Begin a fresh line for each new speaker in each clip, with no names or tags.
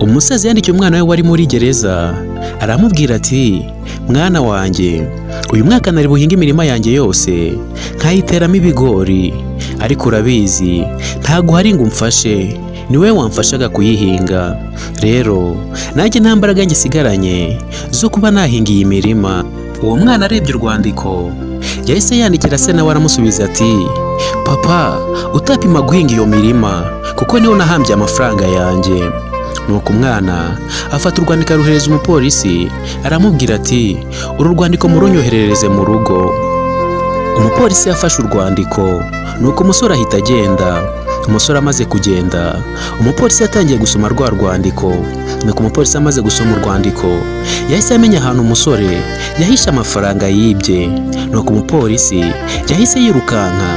Umusaza yandikiye umwana we wari muri gereza, aramubwira ati mwana wanjye, uyu mwaka nari buhinga imirima yanjye yose nkayiteramo ibigori, ariko urabizi ntago hari ngo umfashe, ni wowe wamfashaga kuyihinga, rero nanjye nta mbaraga ngisigaranye zo kuba nahinga iyi mirima. Uwo mwana arebye urwandiko yahise yandikira se, nawe aramusubiza ati papa, utapima guhinga iyo mirima kuko niho nahambye amafaranga yanjye. Nuko umwana afata urwandiko aruhereza umupolisi, aramubwira ati uru rwandiko murunyoherereze mu rugo. Umupolisi yafashe urwandiko, nuko umusore ahita agenda. Umusore amaze kugenda, umupolisi yatangiye gusoma rwa rwandiko. Nuko umupolisi amaze gusoma urwandiko yahise amenya ahantu umusore yahishe amafaranga yibye. Nuko umupolisi yahise yirukanka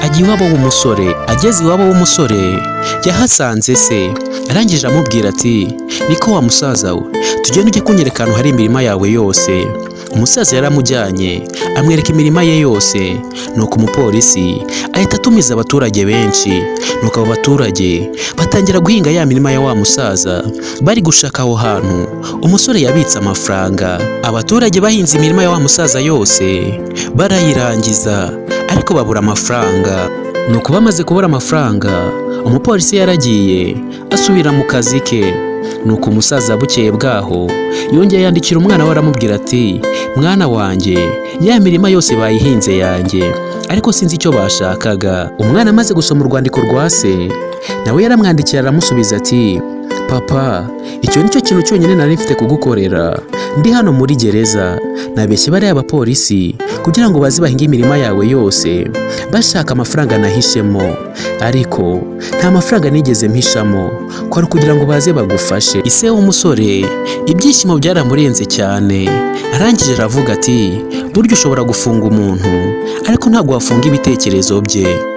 ajya iwabo w'umusore. Ageze iwabo w'umusore yahasanze se, arangije amubwira ati niko wa musaza we, tugende ujye kunyereka ahantu hari imirima yawe yose. Umusaza yaramujyanye amwereka imirima ye yose. Nuko umupolisi ahita atumiza abaturage benshi. Nuko abo baturage batangira guhinga ya mirima ya wa musaza, bari gushaka aho hantu umusore yabitse amafaranga. Abaturage bahinze imirima ya wa musaza yose barayirangiza, ariko babura amafaranga. Nuko bamaze kubura amafaranga, umupolisi yaragiye asubira mu kazi ke. Nuko umusaza bukeye bwaho yongeye yandikira umwana we, aramubwira ati mwana wanjye, ya mirima yose bayihinze yanjye, ariko sinzi icyo bashakaga. Umwana amaze gusoma urwandiko rwa se, nawe yaramwandikiye aramusubiza ati papa, icyo nicyo kintu cyonyine nari mfite kugukorera, ndi hano muri gereza. Nabeshye bariya abapolisi kugira ngo baze bahinge imirima yawe yose bashaka amafaranga nahishemo, ariko nta mafaranga nigeze mpishamo, kwari kugira ngo baze bagufashe. Ise w'umusore ibyishimo byaramurenze cyane, arangije aravuga ati burya ushobora gufunga umuntu, ariko ntabwo wafunga ibitekerezo bye.